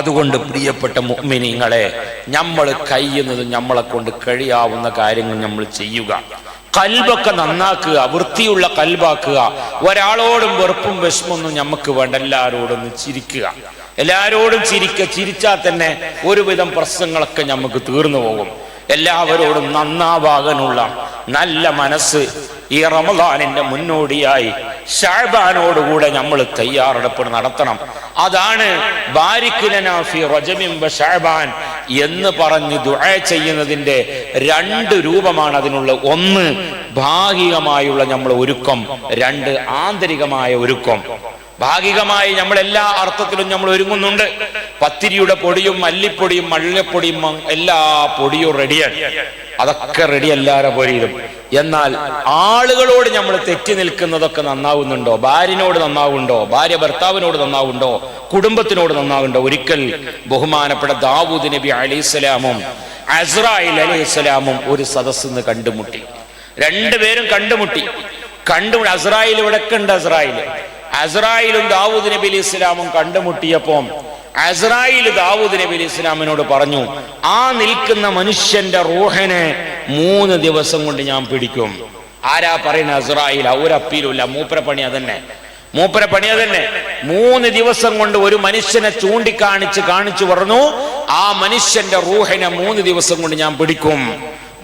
അതുകൊണ്ട് പ്രിയപ്പെട്ട മുഅ്മിനീങ്ങളെ, നമ്മൾ കഴിയുന്നതും നമ്മളെ കൊണ്ട് കഴിയാവുന്ന കാര്യങ്ങൾ നമ്മൾ ചെയ്യുക. കൽബൊക്കെ നന്നാക്കുക, വൃത്തിയുള്ള കൽബാക്കുക. ഒരാളോടും വെറുപ്പും വിഷമൊന്നും നമുക്ക് വേണ്ട. എല്ലാവരോടും ചിരിക്കുക, എല്ലാവരോടും ചിരിച്ചാൽ തന്നെ ഒരുവിധം പ്രശ്നങ്ങളൊക്കെ നമുക്ക് തീർന്നു പോകും. എല്ലാവരോടും നന്നാവാകാനുള്ള നല്ല മനസ്സ് ഈ റമളാനിന്റെ മുന്നോടിയായി ശഅബാനോടുകൂടെ നമ്മൾ തയ്യാറെടുപ്പ് നടത്തണം. അതാണ് ബാരിക് ലനാ ഫീ റജബിൻ വ ശഅബാൻ എന്ന് പറഞ്ഞ് ദുആ ചെയ്യുന്നതിന്റെ രണ്ട് രൂപമാണ് അതിനുള്ള. ഒന്ന് ഭാഗികമായുള്ള നമ്മൾ ഒരുക്കം, രണ്ട് ആന്തരികമായ ഒരുക്കം. ഭാഗികമായി നമ്മൾ എല്ലാ അർത്ഥത്തിലും നമ്മൾ ഒരുങ്ങുന്നുണ്ട്. പത്തിരിയുടെ പൊടിയും മല്ലിപ്പൊടിയും മല്ലിപ്പൊടിയും എല്ലാ പൊടിയും റെഡിയാണ്, അതൊക്കെ റെഡി എല്ലാവരുടെ പൊരിയിലും. എന്നാൽ ആളുകളോട് നമ്മൾ തെറ്റി നിൽക്കുന്നതൊക്കെ നന്നാവുന്നുണ്ടോ? ഭാര്യനോട് നന്നാവുണ്ടോ? ഭാര്യ ഭർത്താവിനോട് നന്നാവുണ്ടോ? കുടുംബത്തിനോട് നന്നാവുണ്ടോ? ഒരിക്കൽ ബഹുമാനപ്പെട്ട ദാവൂദ് നബി അലൈഹിസ്സലാമും അസ്രായിൽ അലൈഹിസ്സലാമും ഒരു സദസ്സിന്ന് കണ്ടുമുട്ടി. രണ്ടുപേരും കണ്ടുമുട്ടി. അസ്രായിൽ ഇവിടൊക്കെ ഉണ്ട്. അസ്രായിലും ദാവൂദ് നബി അലൈഹി ഇസ്ലാമും കണ്ടുമുട്ടിയപ്പോൾ അസ്രായിൽ ദാവൂദ് നബി അലൈഹി ഇസ്ലാമിനോട് പറഞ്ഞു, ആ നിൽക്കുന്ന മനുഷ്യന്റെ റൂഹിനെ 3 ദിവസം കൊണ്ട് ഞാൻ പിടിക്കും. ആരാ പറയുന്ന? അസ്രായിൽ. ഒരപ്പീലുമില്ല, മൂപ്പര പണി അതന്നെ. 3 ദിവസം കൊണ്ട് ഒരു മനുഷ്യനെ കാണിച്ചു പറഞ്ഞു, ആ മനുഷ്യന്റെ റൂഹിനെ 3 ദിവസം കൊണ്ട് ഞാൻ പിടിക്കും.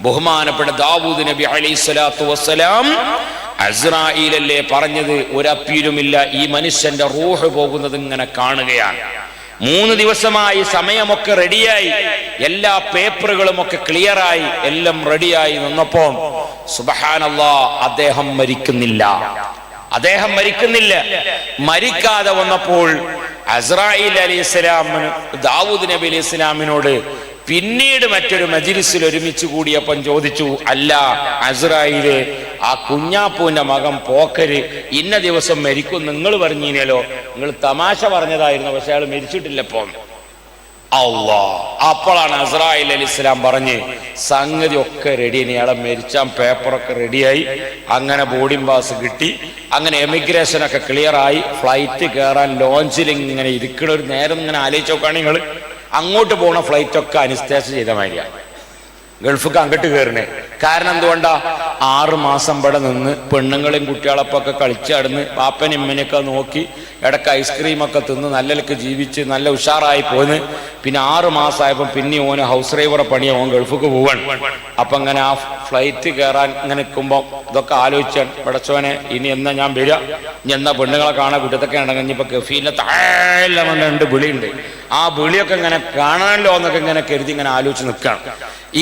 ബഹുമാനപ്പെട്ട ദാവൂദ് നബി അലൈഹി സ്വലാത്തു വസ്സലാം അസ്രായിലല്ലേ പറഞ്ഞത്? ഒരപ്പീലുമില്ല. ഈ മനുഷ്യന്റെ റൂഹ് പോകുന്നത് ഇങ്ങനെ കാണുകയാണ്. 3 ദിവസമായി, സമയമൊക്കെ റെഡിയായി, എല്ലാ പേപ്പറുകളും ഒക്കെ ക്ലിയറായി, എല്ലാം റെഡിയായി നിന്നപ്പോ സുബ്ഹാനല്ലാഹ് അദ്ദേഹം മരിക്കുന്നില്ല. മരിക്കാതെ വന്നപ്പോൾ അസ്രായിൽ അലൈഹിസ്സലാമിന് ദാവൂദ് നബി അലൈഹി സ്വലാമിനോട് പിന്നീട് മറ്റൊരു മജ്‌ലിസിൽ ഒരുമിച്ച് കൂടിയപ്പം ചോദിച്ചു, അല്ല അസ്രായിലെ ആ കുഞ്ഞാപ്പൂന്റെ മകൻ പോക്കര് ഇന്ന ദിവസം മരിക്കും നിങ്ങൾ പറഞ്ഞീനല്ലോ, നിങ്ങൾ തമാശ പറഞ്ഞതായിരുന്നു, പക്ഷെ അയാൾ മരിച്ചിട്ടില്ലപ്പോ. അപ്പോഴാണ് അസ്രായിൽ അലൈഹിസ്സലാം പറഞ്ഞ്, സംഗതി ഒക്കെ റെഡിയാണ്, ഇയാളെ മരിച്ചാൻ പേപ്പറൊക്കെ റെഡിയായി, അങ്ങനെ ബോർഡിംഗ് പാസ് കിട്ടി, അങ്ങനെ എമിഗ്രേഷനൊക്കെ ക്ലിയറായി, ഫ്ലൈറ്റ് കയറാൻ ലോഞ്ചിൽ ഇങ്ങനെ ഇരിക്കണ ഒരു നേരം ഇങ്ങനെ ആലോചിച്ച് നോക്കുകയാണ് നിങ്ങൾ. അങ്ങോട്ട് പോണ ഫ്ലൈറ്റൊക്കെ അനിസ്തേഷ ചെയ്ത മാതിരിയാണ്. ഗൾഫിക്ക് അങ്ങോട്ട് കയറണേ. കാരണം എന്തുകൊണ്ടാ? 6 മാസം ഇവിടെ നിന്ന് പെണ്ണുങ്ങളെയും കുട്ടികളൊക്കെ കളിച്ചടന്ന് പാപ്പനും ഇമ്മനെയൊക്കെ നോക്കി ഇടയ്ക്ക് ഐസ്ക്രീമൊക്കെ തിന്ന് നല്ലതൊക്കെ ജീവിച്ച് നല്ല ഉഷാറായി പോന്ന്. പിന്നെ 6 മാസമായപ്പോൾ പിന്നെ ഓന് ഹൗസ് ഡ്രൈവറെ പണിയാ, ഓൻ ഗൾഫിക്ക് പോവാണ്. അപ്പം അങ്ങനെ ആ ഫ്ലൈറ്റ് കയറാൻ ഇങ്ങനെ നിൽക്കുമ്പോൾ ഇതൊക്കെ ആലോചിച്ചാണ്, പടച്ചോനെ ഇനി എന്നാ ഞാൻ വരിക, ഇനി എന്നാ പെണ്ണുങ്ങളെ കാണാൻ കുറ്റത്തൊക്കെ ഉണ്ടെങ്കിൽ ഇപ്പൊ കഫീലിന്റെ താഴെ വിളിയുണ്ട്, ആ വിളിയൊക്കെ ഇങ്ങനെ കാണാനല്ലോ എന്നൊക്കെ ഇങ്ങനെ കരുതി ഇങ്ങനെ ആലോചിച്ച് നിൽക്കുകയാണ്.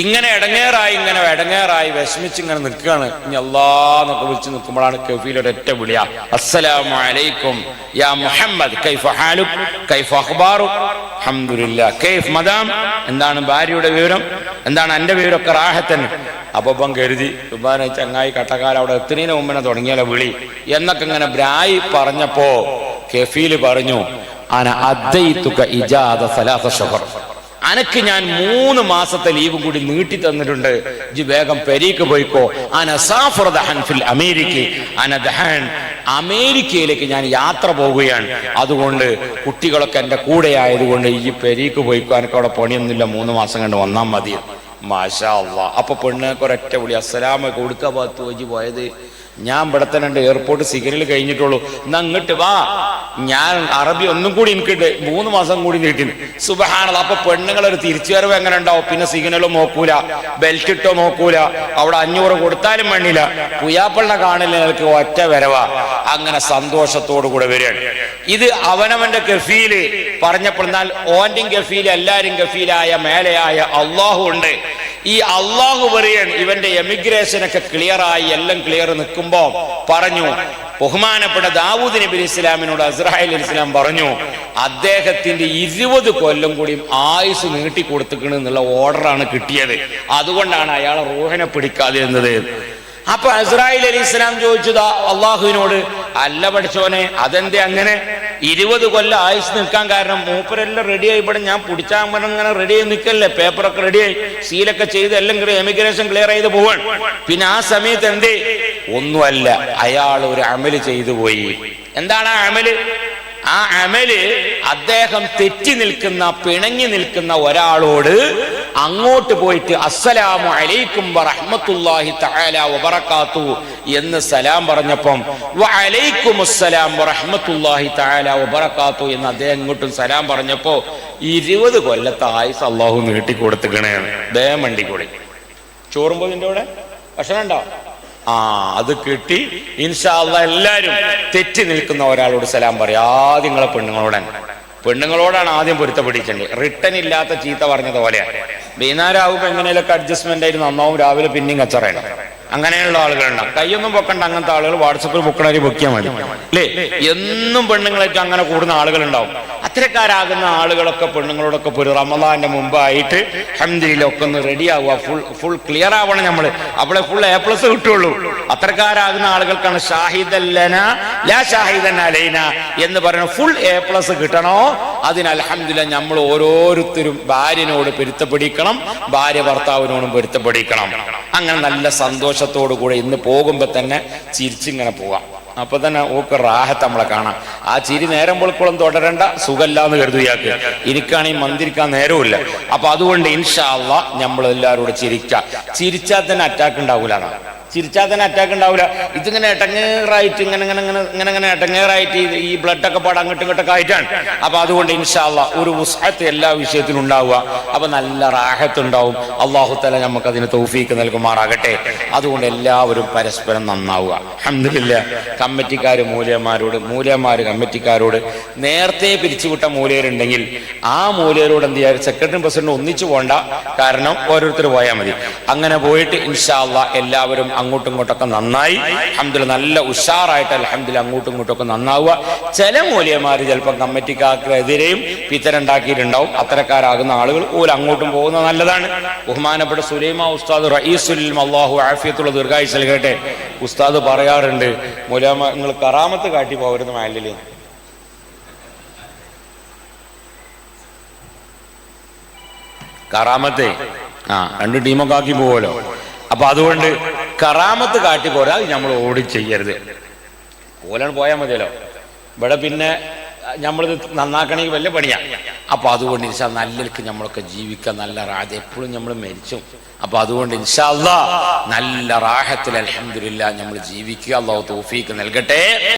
ഇങ്ങനെ ഇടങ്ങേറായി വിഷമിച്ച് ഇങ്ങനെ നിൽക്കുകയാണ്. ഇനി അല്ലാന്നൊക്കെ വിളിച്ച് നിൽക്കുമ്പോഴാണ് കഫീലൊരു ഒറ്റ വിളിയാ, അസ്സലാമു അലൈക്കും യാ മുഹമ്മദ്, കൈഫ ഹാലുക്, കൈഫ അഖ്ബാറുക്, അൽഹംദുലില്ലാഹ്, കൈഫ് മദാം, എന്താണ് ഭാര്യയുടെ വിവരം, എന്താണ് എന്റെ വിവരമൊക്കെ റാഹത്തന്നെ. അപ്പം കരുതി സുബാന ചങ്ങായി കട്ടക്കാലം അവിടെ എത്തുന്നതിന് മുമ്പനെ തുടങ്ങിയാലോ വിളി എന്നൊക്കെ ഇങ്ങനെ ബ്രായി പറഞ്ഞപ്പോ കഫീല് പറഞ്ഞു, അന അദ്ദൈതുക ഇജാദ സലാസ ശഹർ, അനക്ക് ഞാൻ 3 മാസത്തെ ലീവ് കൂടി നീട്ടി തന്നിട്ടുണ്ട്, ജി വേഗം പെരീക്ക് പോയിക്കോ. അമേരിക്കയിലേക്ക് ഞാൻ യാത്ര പോവുകയാണ്, അതുകൊണ്ട് കുട്ടികളൊക്കെ എൻ്റെ കൂടെ ആയതുകൊണ്ട് ഈ പെരീക്ക് പോയിക്കോ, എനിക്ക് അവിടെ പണിയൊന്നുമില്ല, 3 മാസം കണ്ട് വന്നാൽ മതി. മാഷാ അല്ലാ. അപ്പൊ പെണ്ണൊക്കെ ഒരൊറ്റ വിളി, അസ്സലാമ കൊടുക്ക ഭാഗത്ത് വെച്ച് പോയത്, ഞാൻ ഇവിടെ തന്നെ എയർപോർട്ട് സിഗ്നൽ കഴിഞ്ഞിട്ടുള്ളൂ, എന്നാ അങ്ങോട്ട് വാ, ഞാൻ അറബി ഒന്നും കൂടി എനിക്കുണ്ട്, 3 മാസം കൂടി നീട്ടിന്. സുബ്ഹാനല്ലാഹ്. അപ്പൊ പെണ്ണുങ്ങളൊരു തിരിച്ചുവരവ് എങ്ങനെ ഉണ്ടാവും? പിന്നെ സിഗ്നലും നോക്കൂല, ബെൽറ്റ് ഇട്ടോ നോക്കൂല, അവിടെ 500 കൊടുത്താലും മണ്ണില്ല, പുയ്യാപ്പളിനെ കാണില്ല, എനിക്ക് ഒറ്റ വരവാ. അങ്ങനെ സന്തോഷത്തോടു കൂടെ വരികയാണ്. ഇത് അവനവന്റെ കഫീല് പറഞ്ഞപ്പോൾ, എന്നാൽ ഓന്റെയും കഫീല് എല്ലാരും കഫീലായ മേലെയായ അള്ളാഹു ഉണ്ട്. ഈ അള്ളാഹു പറയാൻ ഇവന്റെ എമിഗ്രേഷനൊക്കെ ക്ലിയറായി, എല്ലാം ക്ലിയർ നിൽക്കുമ്പോ പറഞ്ഞു, ബഹുമാനപ്പെട്ട ദാവൂദ് നബി അലൈഹി ഇസ്ലാമിനോട് അസ്രായിൽ അലൈഹി ഇസ്ലാം പറഞ്ഞു, അദ്ദേഹത്തിന്റെ 20 കൊല്ലം കൂടി ആയുസ് നീട്ടി കൊടുത്തിക്കണ് എന്നുള്ള ഓർഡറാണ് കിട്ടിയത്, അതുകൊണ്ടാണ് അയാളെ റൂഹിനെ പിടിക്കാതിരുന്നത്. അപ്പൊ അസ്രായിൽ അലൈഹി ഇസ്ലാം ചോദിച്ചതാ അള്ളാഹുവിനോട്, അല്ല പഠിച്ചോനെ, അതെന്തേ അങ്ങനെ 20 കൊല്ലം ആയുസ് നിൽക്കാൻ കാരണം? മൂപ്പരെല്ലാം റെഡിയായി, ഇവിടെ ഞാൻ പിടിച്ചാൽ ഇങ്ങനെ റെഡിയായി നിൽക്കല്ലേ, പേപ്പറൊക്കെ റെഡിയായി, സീലൊക്കെ ചെയ്ത് എല്ലാം എമിഗ്രേഷൻ ക്ലിയർ ചെയ്ത് പോവാൻ. പിന്നെ ആ സമയത്ത് എന്തേ? ഒന്നുമല്ല, അയാൾ ഒരു അമല് ചെയ്തു പോയി. എന്താണ് ആ അമല്? ആ അമല് അദ്ദേഹം തെറ്റി നിൽക്കുന്ന പിണങ്ങി നിൽക്കുന്ന ഒരാളോട് അങ്ങോട്ട് പോയിട്ട് അസ്സലാമു അലൈക്കും വറഹ്മത്തുള്ളാഹി തആല വബറകാതു എന്ന് സലാം പറഞ്ഞപ്പം വഅലൈക്കുമുസ്സലാം വറഹ്മത്തുള്ളാഹി തആല വബറകാതു എന്ന് അദ്ദേഹം ഇങ്ങോട്ടും സലാം പറഞ്ഞപ്പോ 20 കൊല്ലത്തെ ആയുസ് അല്ലാഹു നീട്ടി കൊടുത്തുകണേ. ദേഹം വണ്ടിക്കൂടി ചോറുമ്പോ ഇതിന്റെ കൂടെ ഭക്ഷണം ഉണ്ടോ? അത് കിട്ടി. ഇൻഷാ അല്ലാഹ് എല്ലാരും തെറ്റി നിൽക്കുന്ന ഒരാളോട് സലാം പറയാം. ആദ്യം നിങ്ങളെ പെണ്ണുങ്ങളോടാണ് ആദ്യം പൊരുത്തപ്പെടിച്ചത്. റിട്ടൺ ഇല്ലാത്ത ചീത്ത പറഞ്ഞതുപോലെയാണ്. വൈകുന്നേരമാകുമ്പോൾ എങ്ങനെയൊക്കെ അഡ്ജസ്റ്റ്മെന്റ് ആയിട്ട് നന്നാവും, രാവിലെ പിന്നെയും കച്ചറയാണ്. അങ്ങനെയുള്ള ആളുകളുണ്ടാവും. കൈയൊന്നും പൊക്കണ്ട. അങ്ങനത്തെ ആളുകൾ വാട്സപ്പിൽ പൊക്കണവര് പൊക്കിയാൽ മതി അല്ലേ? എന്നും പെണ്ണുങ്ങളായിട്ട് അങ്ങനെ കൂടുന്ന ആളുകളുണ്ടാവും. അത്തരക്കാരാകുന്ന ആളുകളൊക്കെ പെണ്ണുങ്ങളോടൊക്കെ ഒരു റമദാന്റെ മുമ്പായിട്ട് അൽഹംദുലില്ലാഹ് ഒക്കെ ഒന്ന് റെഡി ആവുക, ഫുൾ ക്ലിയർ ആവണം. നമ്മള് അവളെ ഫുൾ A+ കിട്ടുള്ളൂ. അത്തരക്കാരാകുന്ന ആളുകൾക്കാണ് ഷാഹിദൻ ലനാ ലാ ഷാഹിദൻ അലൈനാ എന്ന് പറയുന്ന ഫുൾ A+ കിട്ടണോ? അതിന് അൽഹംദുലില്ലാഹ് നമ്മൾ ഓരോരുത്തരും ഭാര്യനോട് പൊരുത്തപ്പെടിക്കണം, ഭാര്യ ഭർത്താവിനോടും പൊരുത്തപ്പെടിക്കണം. അങ്ങനെ നല്ല സന്തോഷത്തോടു കൂടെ ഇന്ന് പോകുമ്പോ തന്നെ ചിരിച്ചിങ്ങനെ പോവാം. അപ്പൊ തന്നെ ഓക്ക് റാഹത്ത് നമ്മളെ കാണാം. ആ ചിരി നേരം പൊളിക്കോളം തുടരണ്ട, സുഖമില്ലാന്ന് കരുതിയാക്ക്. എനിക്കാണെങ്കിൽ മന്ദിരിക്കാൻ നേരവുമില്ല. അപ്പൊ അതുകൊണ്ട് ഇൻഷാ അല്ലാഹ് നമ്മൾ എല്ലാവരോടും ചിരിച്ചാൽ തന്നെ അറ്റാക്ക് ഉണ്ടാവൂല. ചിരിച്ചാൽ തന്നെ അറ്റാക്ക് ഉണ്ടാവില്ല. ഇതിങ്ങനെ എട്ടങ്ങേറായിട്ട് ഇങ്ങനെ എട്ടങ്ങേറായിട്ട് ഈ ബ്ലഡൊക്കെ പാട് അങ്ങോട്ടും ഇങ്ങോട്ടൊക്കെ ആയിട്ടാണ്. അപ്പൊ അതുകൊണ്ട് ഇൻഷാ അല്ലാഹ് ഒരു വുസ്അത്ത് എല്ലാ വിഷയത്തിലും ഉണ്ടാവുക. അപ്പൊ നല്ല റാഹത്ത് ഉണ്ടാവും. അല്ലാഹു തആല നമുക്ക് അതിന് തൗഫീക്ക് നൽകുമാറാകട്ടെ. അതുകൊണ്ട് എല്ലാവരും പരസ്പരം നന്നാവുക. അൽഹംദുലില്ലാഹ് കമ്മിറ്റിക്കാര് മൂല്യന്മാര് കമ്മിറ്റിക്കാരോട് നേരത്തെ പിരിച്ചുവിട്ട മൂല്യരുണ്ടെങ്കിൽ ആ മൂല്യരോട് എന്ത് ചെയ്യാറ്, സെക്രട്ടറി പ്രസിഡന്റ് ഒന്നിച്ചു പോകണ്ട. കാരണം ഓരോരുത്തർ പോയാൽ മതി. അങ്ങനെ പോയിട്ട് ഇൻഷാ അല്ലാഹ് എല്ലാവരും അങ്ങോട്ടും ഇങ്ങോട്ടൊക്കെ നന്നായി അൽഹംദുലില്ലാഹ് നല്ല ഉഷാറായിട്ട് അൽഹംദുലില്ലാഹ് അങ്ങോട്ടും ഇങ്ങോട്ടൊക്കെ നന്നാവുക. ചില മൂല്യന്മാര് ചിലപ്പോൾ കമ്മിറ്റിക്കാർക്കെതിരെയും പിത്തരുണ്ടാക്കിയിട്ടുണ്ടാവും. അത്തരക്കാരാകുന്ന ആളുകൾ ഓല് അങ്ങോട്ടും പോകുന്നത് നല്ലതാണ്. ബഹുമാനപ്പെട്ട സുലൈമാ ഉസ്താദ് റഈസുൽ അല്ലാഹു ആഫിയത്തുള്ള ദീർഘായുസ്സ് നൽകട്ടെ. ഉസ്താദ് പറയാറുണ്ട്, മൂല്യന്മാർ നിങ്ങൾ കറാമത്ത് കാട്ടി പോകരുത് മഹല്ലില്. കറാമത്തെ രണ്ട് ടീമൊക്കെ ആക്കി പോവല്ലോ. അപ്പൊ അതുകൊണ്ട് കറാമത്ത് കാട്ടി പോരാ, നമ്മൾ ഓടി ചെയ്യരുത്. ഓലാണ് പോയാൽ മതിയല്ലോ. ഇവിടെ പിന്നെ നമ്മളിത് നന്നാക്കണമെങ്കിൽ വലിയ പണിയാ. അപ്പൊ അതുകൊണ്ട് ഇൻഷാ നല്ലക്ക് നമ്മളൊക്കെ ജീവിക്കാൻ നല്ല റാഹത്ത്. എപ്പോഴും നമ്മൾ മരിച്ചു. അപ്പൊ അതുകൊണ്ട് ഇൻഷാ അല്ലാഹ് നല്ല റാഹത്തിൽ അൽഹംദുലില്ലാഹ് നമ്മൾ ജീവിക്കുക. അല്ലാഹു തൗഫീക്ക് നൽകട്ടെ.